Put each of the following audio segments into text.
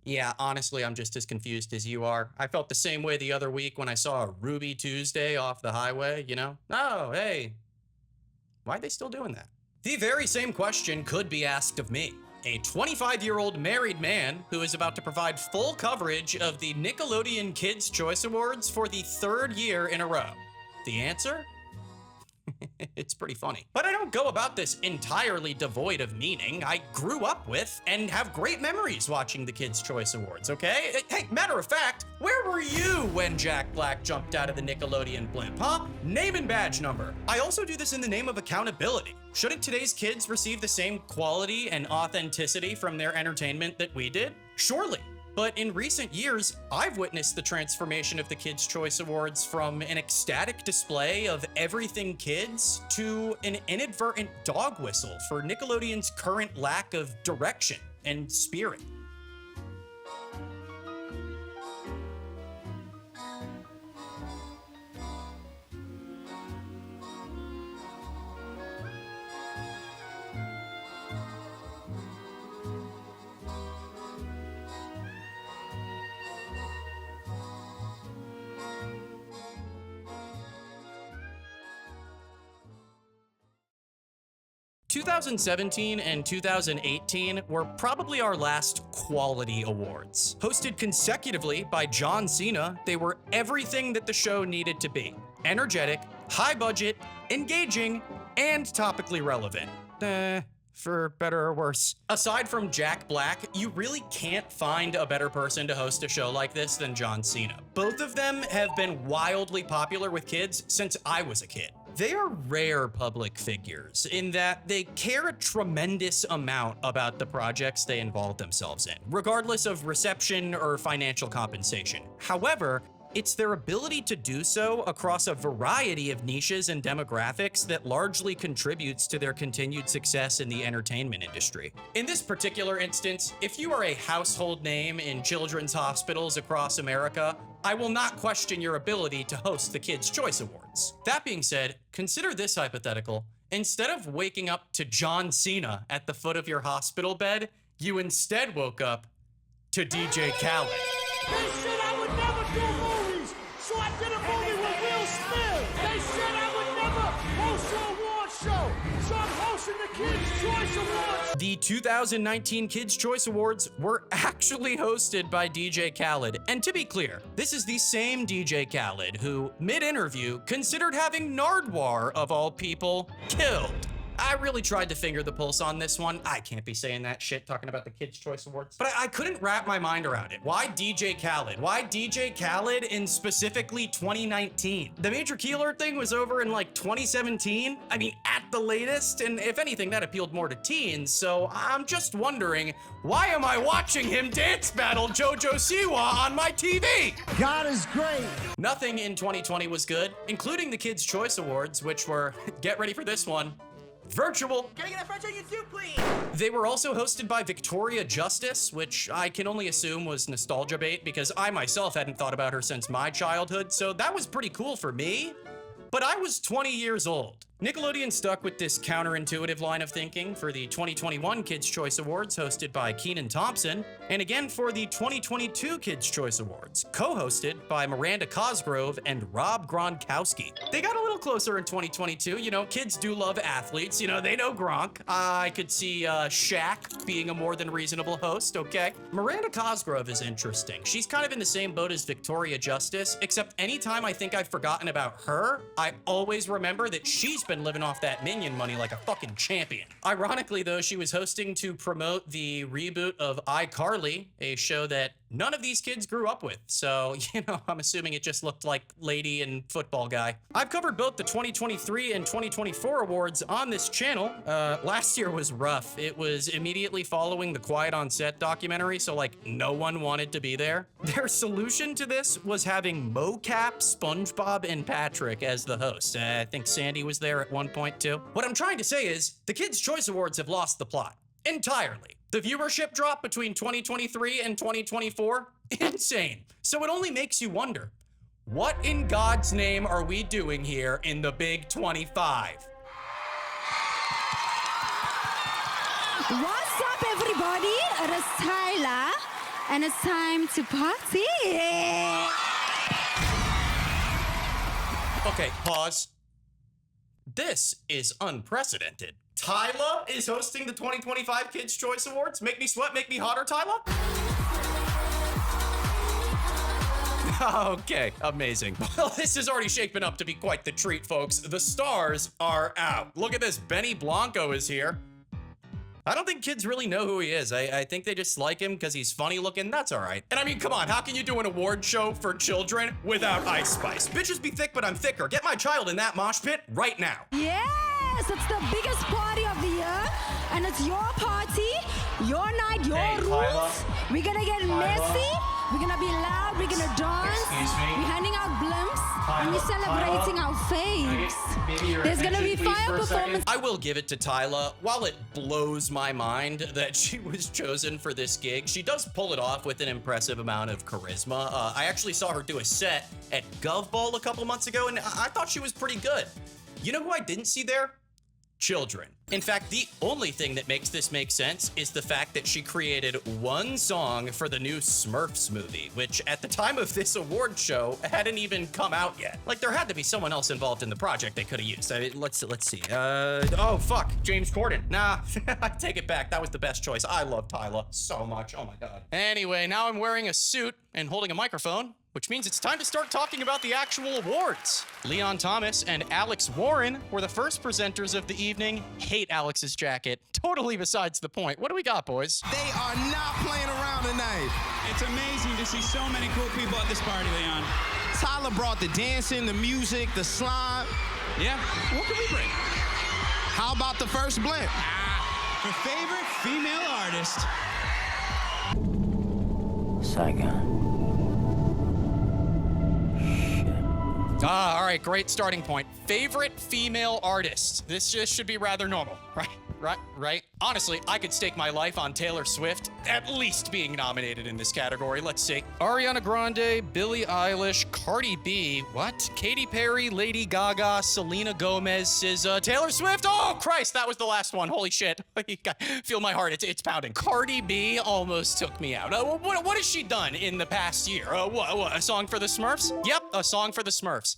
Yeah, honestly, I'm just as confused as you are. I felt the same way the other week when I saw a Ruby Tuesday off the highway, you know? Oh, hey, why are they still doing that? The very same question could be asked of me, a 25-year-old married man who is about to provide full coverage of the Nickelodeon Kids' Choice Awards for the third year in a row. The answer? It's pretty funny. But I don't go about this entirely devoid of meaning. I grew up with and have great memories watching the Kids' Choice Awards, okay? Hey, matter of fact, where were you when Jack Black jumped out of the Nickelodeon blimp, huh? Name and badge number. I also do this in the name of accountability. Shouldn't today's kids receive the same quality and authenticity from their entertainment that we did? Surely. But in recent years, I've witnessed the transformation of the Kids' Choice Awards from an ecstatic display of everything kids to an inadvertent dog whistle for Nickelodeon's current lack of direction and spirit. 2017 and 2018 were probably our last quality awards. Hosted consecutively by John Cena, they were everything that the show needed to be. Energetic, high budget, engaging, and topically relevant. For better or worse. Aside from Jack Black, you really can't find a better person to host a show like this than John Cena. Both of them have been wildly popular with kids since I was a kid. They are rare public figures in that they care a tremendous amount about the projects they involve themselves in, regardless of reception or financial compensation. However, it's their ability to do so across a variety of niches and demographics that largely contributes to their continued success in the entertainment industry. In this particular instance, if you are a household name in children's hospitals across America, I will not question your ability to host the Kids' Choice Awards. That being said, consider this hypothetical. Instead of waking up to John Cena at the foot of your hospital bed, you instead woke up to DJ Khaled. They said I would never do movies, so I did a movie with Will Smith. They said I would never host an award show, so I'm hosting the Kids' Choice Awards. The 2019 Kids' Choice Awards were actually hosted by DJ Khaled. And to be clear, this is the same DJ Khaled who, mid-interview, considered having Nardwuar, of all people, killed. I really tried to finger the pulse on this one. I can't be saying that shit talking about the Kids' Choice Awards. But I couldn't wrap my mind around it. Why DJ Khaled? Why DJ Khaled in specifically 2019? The Major Key Alert thing was over in like 2017. I mean, at the latest. And if anything, that appealed more to teens. So I'm just wondering, why am I watching him dance battle JoJo Siwa on my TV? God is great. Nothing in 2020 was good, including the Kids' Choice Awards, which were, get ready for this one, virtual. Can I get a French onion soup, please? They were also hosted by Victoria Justice, which I can only assume was nostalgia bait because I myself hadn't thought about her since my childhood, so that was pretty cool for me. But I was 20 years old. Nickelodeon stuck with this counterintuitive line of thinking for the 2021 Kids' Choice Awards hosted by Kenan Thompson, and again for the 2022 Kids' Choice Awards, co-hosted by Miranda Cosgrove and Rob Gronkowski. They got a little closer in 2022, you know, kids do love athletes, you know, they know Gronk. I could see Shaq being a more than reasonable host, okay? Miranda Cosgrove is interesting. She's kind of in the same boat as Victoria Justice, except anytime I think I've forgotten about her, I always remember that she's been living off that Minion money like a fucking champion. Ironically though, she was hosting to promote the reboot of iCarly, a show that none of these kids grew up with. So, you know, I'm assuming it just looked like Lady and Football Guy. I've covered both the 2023 and 2024 awards on this channel. Last year was rough. It was immediately following the Quiet on Set documentary, so like no one wanted to be there. Their solution to this was having mocap SpongeBob and Patrick as the hosts. I think Sandy was there at one point too. What I'm trying to say is the Kids' Choice Awards have lost the plot entirely. The viewership drop between 2023 and 2024, insane. So it only makes you wonder, what in God's name are we doing here in the Big 25? What's up, everybody? Rasaila. and it's time to party. Okay, pause. This is unprecedented. Tyla is hosting the 2025 Kids' Choice Awards. Make me sweat, make me hotter, Tyla? Okay, amazing. Well, this is already shaping up to be quite the treat, folks. The stars are out. Look at this, Benny Blanco is here. I don't think kids really know who he is. I think they just like him because he's funny looking. That's all right. And I mean, come on, how can you do an award show for children without Ice Spice? Bitches be thick, but I'm thicker. Get my child in that mosh pit right now. Yes, it's the biggest party of the year, and it's your party, your night, your rules. We're gonna get messy. We're gonna be loud. We're gonna dance. Excuse me? We're handing out blimps, and we're celebrating our faves. There's gonna be fire performance. I will give it to Tyla. While it blows my mind that she was chosen for this gig, she does pull it off with an impressive amount of charisma. I actually saw her do a set at Gov Ball a couple months ago, and I thought she was pretty good. You know who I didn't see there? Children. In fact, the only thing that makes this make sense is the fact that she created one song for the new Smurfs movie, which at the time of this award show hadn't even come out yet. Like, there had to be someone else involved in the project they could have used. I mean, let's see. Oh fuck, James Corden. Nah, I take it back. That was the best choice. I love Tyla so much. Oh my god. Anyway, now I'm wearing a suit and holding a microphone, which means it's time to start talking about the actual awards. Leon Thomas and Alex Warren were the first presenters of the evening. Hate Alex's jacket. Totally besides the point. What do we got, boys? They are not playing around tonight. It's amazing to see so many cool people at this party, Leon. Tyler brought the dancing, the music, the slime. Yeah, what can we bring? How about the first blimp? For favorite female artist. Saigon. All right, great starting point. Favorite female artist. This just should be rather normal, right? Honestly, I could stake my life on Taylor Swift at least being nominated in this category. Let's see. Ariana Grande, Billie Eilish, Cardi B, what? Katy Perry, Lady Gaga, Selena Gomez, SZA, Taylor Swift. Oh, Christ, that was the last one. Holy shit. Feel my heart, it's pounding. Cardi B almost took me out. What has she done in the past year? What, a song for the Smurfs? Yep, a song for the Smurfs.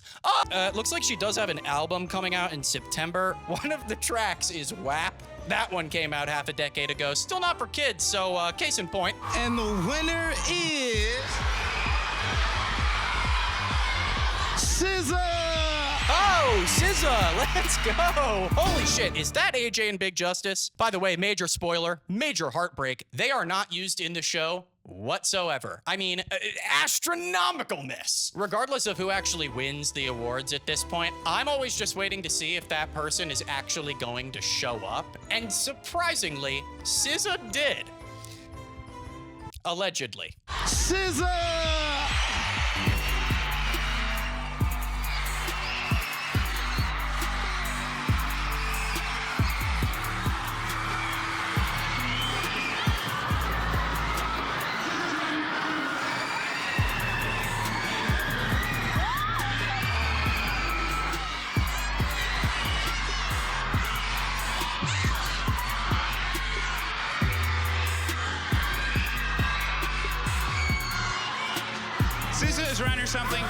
Looks like she does have an album coming out in September. One of the tracks is WAP. That one came out half a decade ago. Still not for kids, so case in point. And the winner is... SZA! Oh, SZA, let's go. Holy shit, is that AJ and Big Justice? By the way, major spoiler, major heartbreak. They are not used in the show whatsoever. I mean, astronomical miss. Regardless of who actually wins the awards at this point, I'm always just waiting to see if that person is actually going to show up. And surprisingly, SZA did. Allegedly. SZA! Scissors around here something.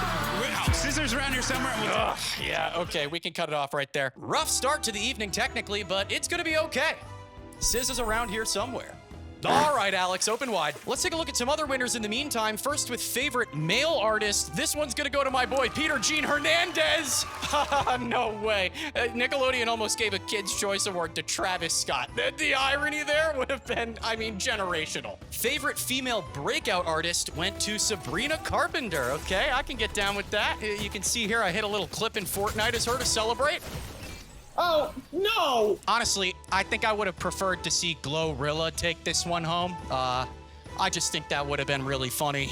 Scissors around here somewhere. Ugh, yeah, okay, we can cut it off right there. Rough start to the evening technically, but it's gonna be okay. SZA's around here somewhere. All right, Alex, open wide. Let's take a look at some other winners in the meantime. First with favorite male artist. This one's gonna go to my boy, Peter Gene Hernandez. No way. Nickelodeon almost gave a Kids' Choice Award to Travis Scott. The irony there would have been, I mean, generational. Favorite female breakout artist went to Sabrina Carpenter. Okay, I can get down with that. You can see here I hit a little clip in Fortnite as her to celebrate. Oh, no! Honestly, I think I would have preferred to see Glorilla take this one home. I just think that would have been really funny.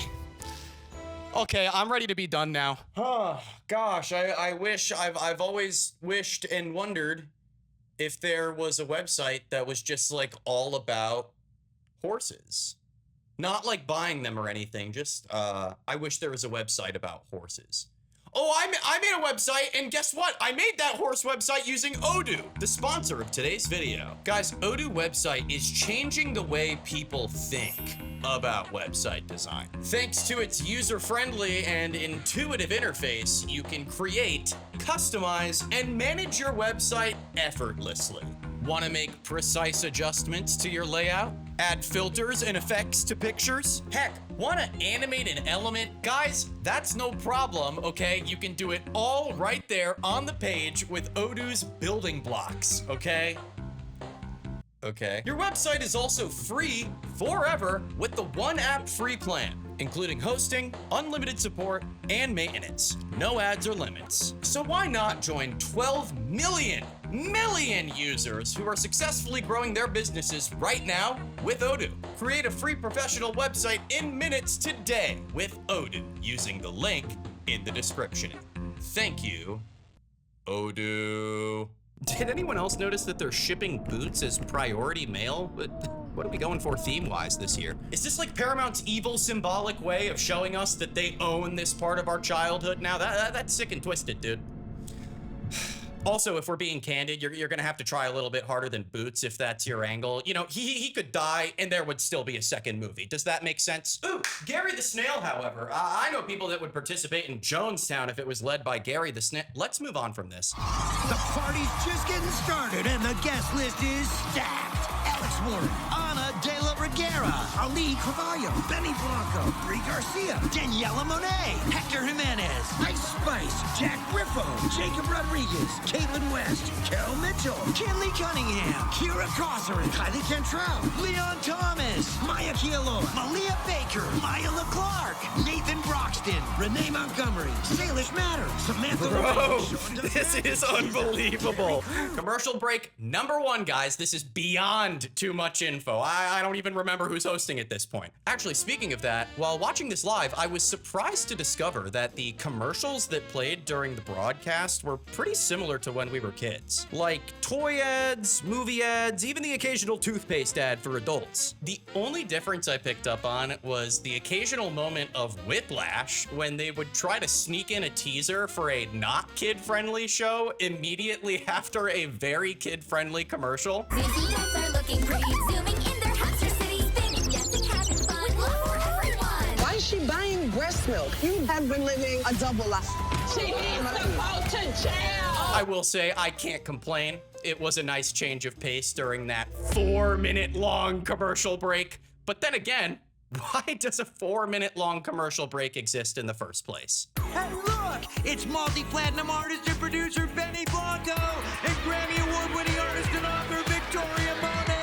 Okay, I'm ready to be done now. Oh, gosh, I wish, I've always wished and wondered if there was a website that was just like all about horses. Not like buying them or anything, just, I wish there was a website about horses. Oh, I made a website, and guess what? I made that horse website using Odoo, the sponsor of today's video. Guys, Odoo website is changing the way people think. about website design. Thanks to its user-friendly and intuitive interface, you can create, customize, and manage your website effortlessly. Want to make precise adjustments to your layout? Add filters and effects to pictures? Heck, want to animate an element? Guys, that's no problem, okay? You can do it all right there on the page with Odoo's building blocks, okay? Okay. Your website is also free forever with the One App Free plan, including hosting, unlimited support, and maintenance. No ads or limits. So why not join 12 million users who are successfully growing their businesses right now with Odoo? Create a free professional website in minutes today with Odoo using the link in the description. Thank you, Odoo. Did anyone else notice that they're shipping boots as priority mail? What are we going for theme-wise this year? Is this like Paramount's evil symbolic way of showing us that they own this part of our childhood now? That's sick and twisted, dude. Also, if we're being candid, you're gonna have to try a little bit harder than Boots if that's your angle. You know, he could die and there would still be a second movie. Does that make sense? Ooh, Gary the Snail, however. I know people that would participate in Jonestown if it was led by Gary the Snail. Let's move on from this. The party's just getting started and the guest list is stacked. Alex Warren, Ana de la Reguera, Ali Carvalho, Benny Blanco, Brie Garcia, Daniela Monet, Hector Jimenez, Ice Spice, Jack Griffo, Jacob Rodriguez, Caitlin West, Carol Mitchell, Kinley Cunningham, Kira Cosserin, Kylie Cantrell, Leon Thomas, Maya Kielo, Malia Baker, Maya LeClark, Nathan Broxton, Renee Montgomery, Salish Matter, Samantha Bro, this is unbelievable. Commercial break number 1, guys. This is beyond too much info. I don't even remember who's hosting at this point. Actually, speaking of that, while watching this live, I was surprised to discover that the commercials that played during the broadcast were pretty similar to when we were kids. Like toy ads, movie ads, even the occasional toothpaste ad for adults. The only difference I picked up on was the occasional moment of whiplash when they would try to sneak in a teaser for a not kid-friendly show immediately after a very kid-friendly commercial. Are looking pretty, zooming in their hamster cities, banging, dancing, having fun, with love for everyone. Why is she buying breast milk? You have been living a double life. She needs to go to jail. I will say I can't complain. It was a nice change of pace during that 4-minute long commercial break. But then again, why does a 4-minute long commercial break exist in the first place? Hey, look! It's multi-platinum artist and producer Benny Blanco and Grammy Award-winning artist and author Victoria Monet!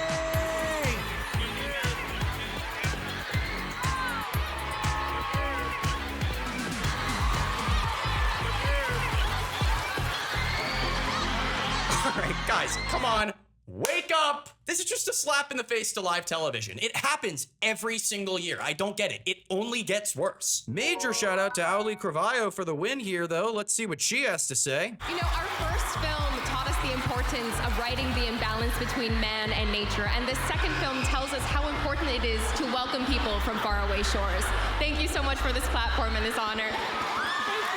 All right, guys, come on. Wake up! This is just a slap in the face to live television. It happens every single year. I don't get it. It only gets worse. Major shout out to Ali Carvalho for the win here, though. Let's see what she has to say. You know, our first film taught us the importance of writing the imbalance between man and nature, and this second film tells us how important it is to welcome people from faraway shores. Thank you so much for this platform and this honor.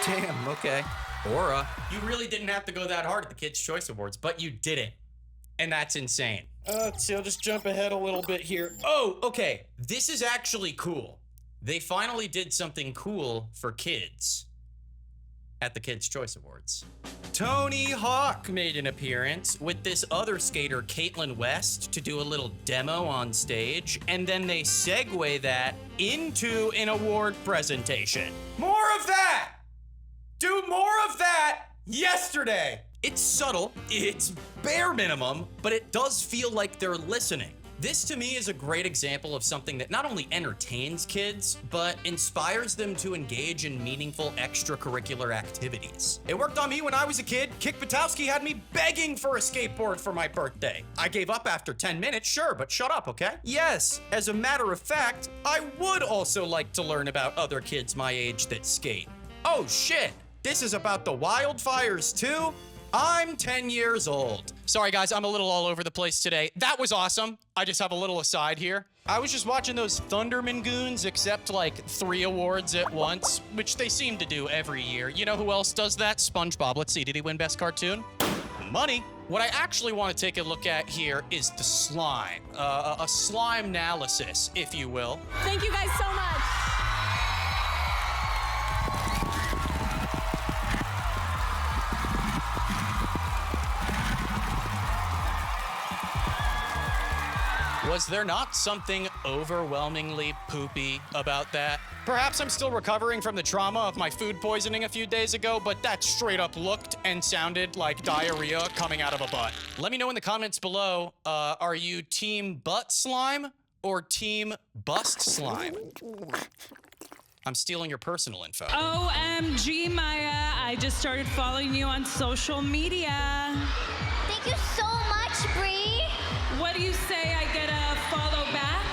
Damn, okay. Aura, you really didn't have to go that hard at the Kids' Choice Awards, but you did it. And that's insane. Let's see, I'll just jump ahead a little bit here. Oh, okay. This is actually cool. They finally did something cool for kids at the Kids' Choice Awards. Tony Hawk made an appearance with this other skater, Caitlin West, to do a little demo on stage, and then they segue that into an award presentation. More of that! Do more of that yesterday! It's subtle, it's bare minimum, but it does feel like they're listening. This to me is a great example of something that not only entertains kids, but inspires them to engage in meaningful extracurricular activities. It worked on me when I was a kid. Kick Patowski had me begging for a skateboard for my birthday. I gave up after 10 minutes, sure, but shut up, okay? Yes, as a matter of fact, I would also like to learn about other kids my age that skate. Oh shit, this is about the wildfires too? I'm 10 years old. Sorry guys, I'm a little all over the place today. That was awesome. I just have a little aside here. I was just watching those Thunderman goons accept like 3 awards at once, which they seem to do every year. You know who else does that? SpongeBob. Let's see, did he win Best Cartoon? Money. What I actually want to take a look at here is the slime. A slime analysis, if you will. Thank you guys so much. Was there not something overwhelmingly poopy about that? Perhaps I'm still recovering from the trauma of my food poisoning a few days ago, but that straight up looked and sounded like diarrhea coming out of a butt. Let me know in the comments below, are you team butt slime or team bust slime? I'm stealing your personal info. OMG, Maya, I just started following you on social media. Thank you so much, Bree. What do you say I get a follow back?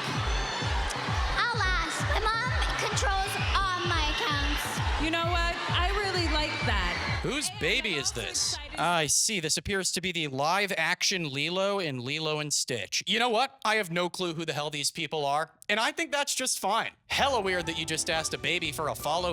I'll ask. My mom controls all my accounts. You know what? I really like that. Whose baby is this? I see. This appears to be the live-action Lilo in Lilo and Stitch. You know what? I have no clue who the hell these people are, and I think that's just fine. Hella weird that you just asked a baby for a follow,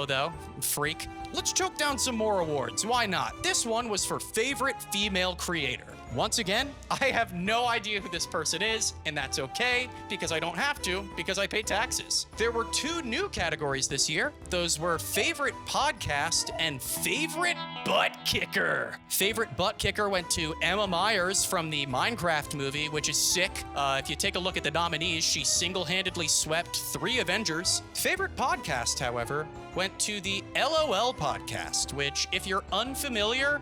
though, freak. Let's choke down some more awards. Why not? This one was for Favorite Female Creator. Once again, I have no idea who this person is, and that's okay, because I don't have to, because I pay taxes. There were 2 new categories this year. Those were Favorite Podcast and Favorite Butt Kicker. Favorite Butt Kicker went to Emma Myers from the Minecraft movie, which is sick. If you take a look at the nominees, she single-handedly swept 3 Avengers. Favorite Podcast, however, went to the LOL podcast, which, if you're unfamiliar,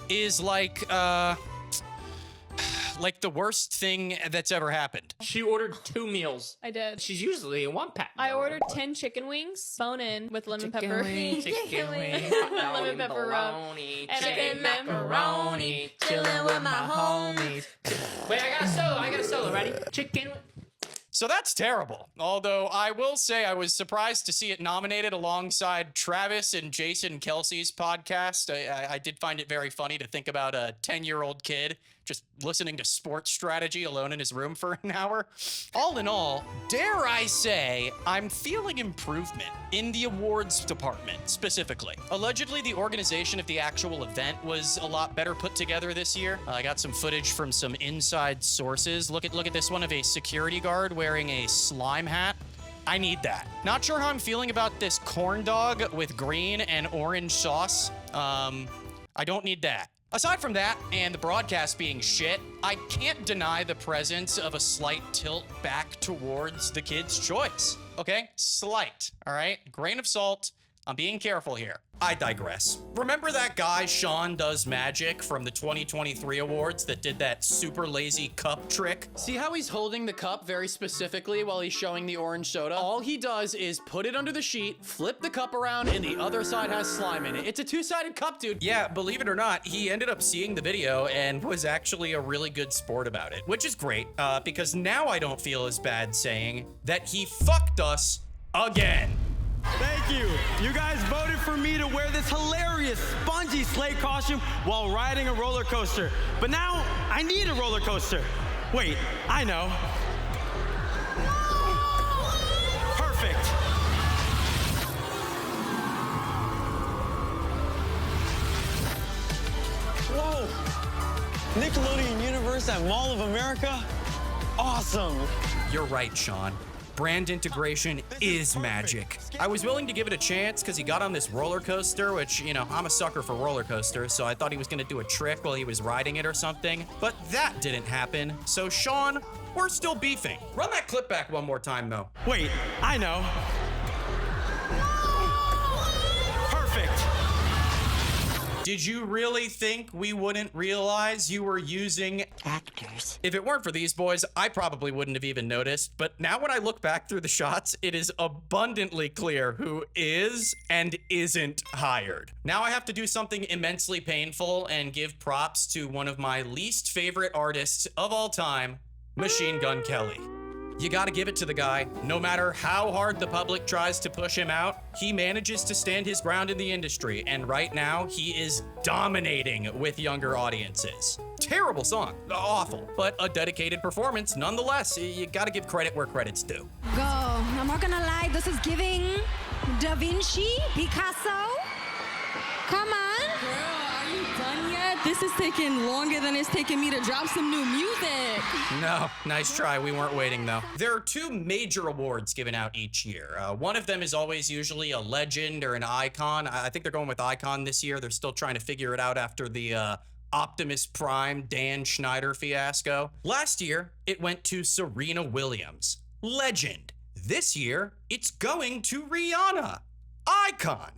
is like the worst thing that's ever happened. She ordered 2 meals. I did. She's usually in 1 pack. I ordered 10 chicken wings, bone-in, with lemon pepper. Chicken wings, lemon pepper rub. And chicken then macaroni, chilling with my homies. Wait, I got a solo. Ready? Chicken. So that's terrible. Although I will say I was surprised to see it nominated alongside Travis and Jason Kelsey's podcast. I did find it very funny to think about a 10-year-old kid just listening to sports strategy alone in his room for an hour. All in all, dare I say, I'm feeling improvement in the awards department specifically. Allegedly, the organization of the actual event was a lot better put together this year. I got some footage from some inside sources. Look at this one of a security guard wearing a slime hat. I need that. Not sure how I'm feeling about this corn dog with green and orange sauce. I don't need that. Aside from that, and the broadcast being shit, I can't deny the presence of a slight tilt back towards the Kids' Choice. Okay? Slight, all right? Grain of salt. I'm being careful here. I digress. Remember that guy, Sean Does Magic, from the 2023 awards that did that super lazy cup trick? See how he's holding the cup very specifically while he's showing the orange soda? All he does is put it under the sheet, flip the cup around, and the other side has slime in it. It's a 2-sided cup, dude. Yeah, believe it or not, he ended up seeing the video and was actually a really good sport about it, which is great, because now I don't feel as bad saying that he fucked us again. Thank you. You guys voted for me to wear this hilarious spongy sleigh costume while riding a roller coaster. But now I need a roller coaster. Wait, I know. Perfect. Whoa. Nickelodeon Universe at Mall of America? Awesome. You're right, Sean. Brand integration is magic. I was willing to give it a chance because he got on this roller coaster, which, you know, I'm a sucker for roller coasters, so I thought he was gonna do a trick while he was riding it or something, but that didn't happen. So Sean, we're still beefing. Run that clip back one more time, though. Wait, I know. Perfect. Did you really think we wouldn't realize you were using actors? If it weren't for these boys, I probably wouldn't have even noticed. But now when I look back through the shots, it is abundantly clear who is and isn't hired. Now I have to do something immensely painful and give props to one of my least favorite artists of all time, Machine Gun Kelly. You gotta give it to the guy. No matter how hard the public tries to push him out, he manages to stand his ground in the industry, and right now, he is dominating with younger audiences. Terrible song, awful, but a dedicated performance nonetheless. You gotta give credit where credit's due. Go. I'm not gonna lie, this is giving Da Vinci, Picasso. Come on. Girl, are you done yet? like this is taking longer than it's taking me to drop some new music. No, nice try. We weren't waiting, though. There are 2 major awards given out each year. One of them is always usually a legend or an icon. I think they're going with icon this year. They're still trying to figure it out after the Optimus Prime Dan Schneider fiasco. Last year, it went to Serena Williams. Legend. This year, it's going to Rihanna. Icon.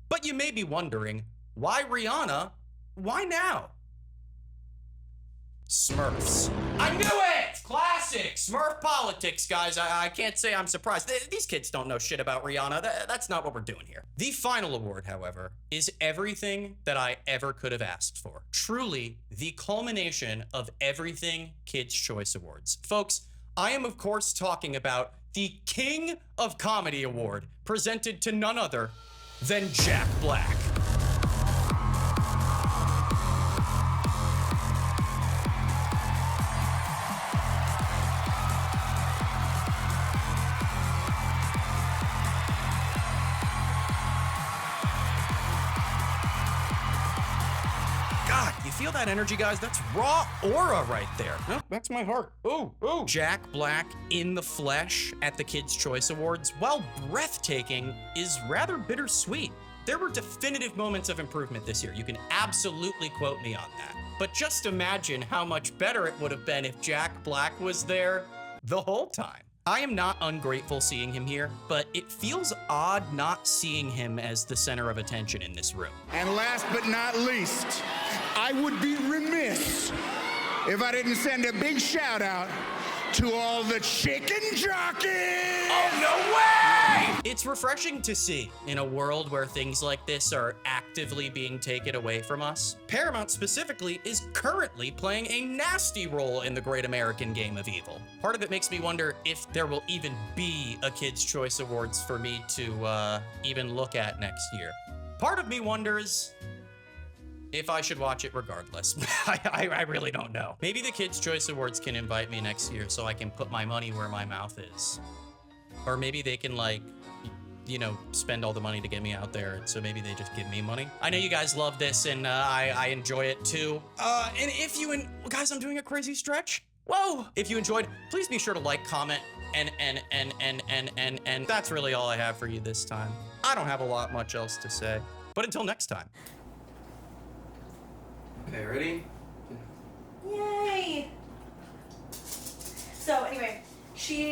But you may be wondering, why Rihanna? Why now? Smurfs. I knew it! Classic! Smurf politics, guys. I can't say I'm surprised. These kids don't know shit about Rihanna. That's not what we're doing here. The final award, however, is everything that I ever could have asked for. Truly, the culmination of everything Kids' Choice Awards. Folks, I am, of course, talking about the King of Comedy Award, presented to none other than Jack Black. God, you feel that energy, guys? That's raw aura right there. No, that's my heart. Ooh, ooh. Jack Black in the flesh at the Kids' Choice Awards, while breathtaking, is rather bittersweet. There were definitive moments of improvement this year. You can absolutely quote me on that. But just imagine how much better it would have been if Jack Black was there the whole time. I am not ungrateful seeing him here, but it feels odd not seeing him as the center of attention in this room. And last but not least, I would be remiss if I didn't send a big shout out to all the chicken jockeys! Oh, no way! It's refreshing to see in a world where things like this are actively being taken away from us. Paramount specifically is currently playing a nasty role in the great American game of evil. Part of it makes me wonder if there will even be a Kids' Choice Awards for me to even look at next year. Part of me wonders if I should watch it regardless. I really don't know. Maybe the Kids' Choice Awards can invite me next year so I can put my money where my mouth is. Or maybe they can, like, you know, spend all the money to get me out there, so maybe they just give me money. I know you guys love this, and I enjoy it too. And if you, guys, I'm doing a crazy stretch. Whoa! If you enjoyed, please be sure to like, comment, and that's really all I have for you this time. I don't have a lot much else to say. But until next time. Okay, ready? Yay! So anyway, she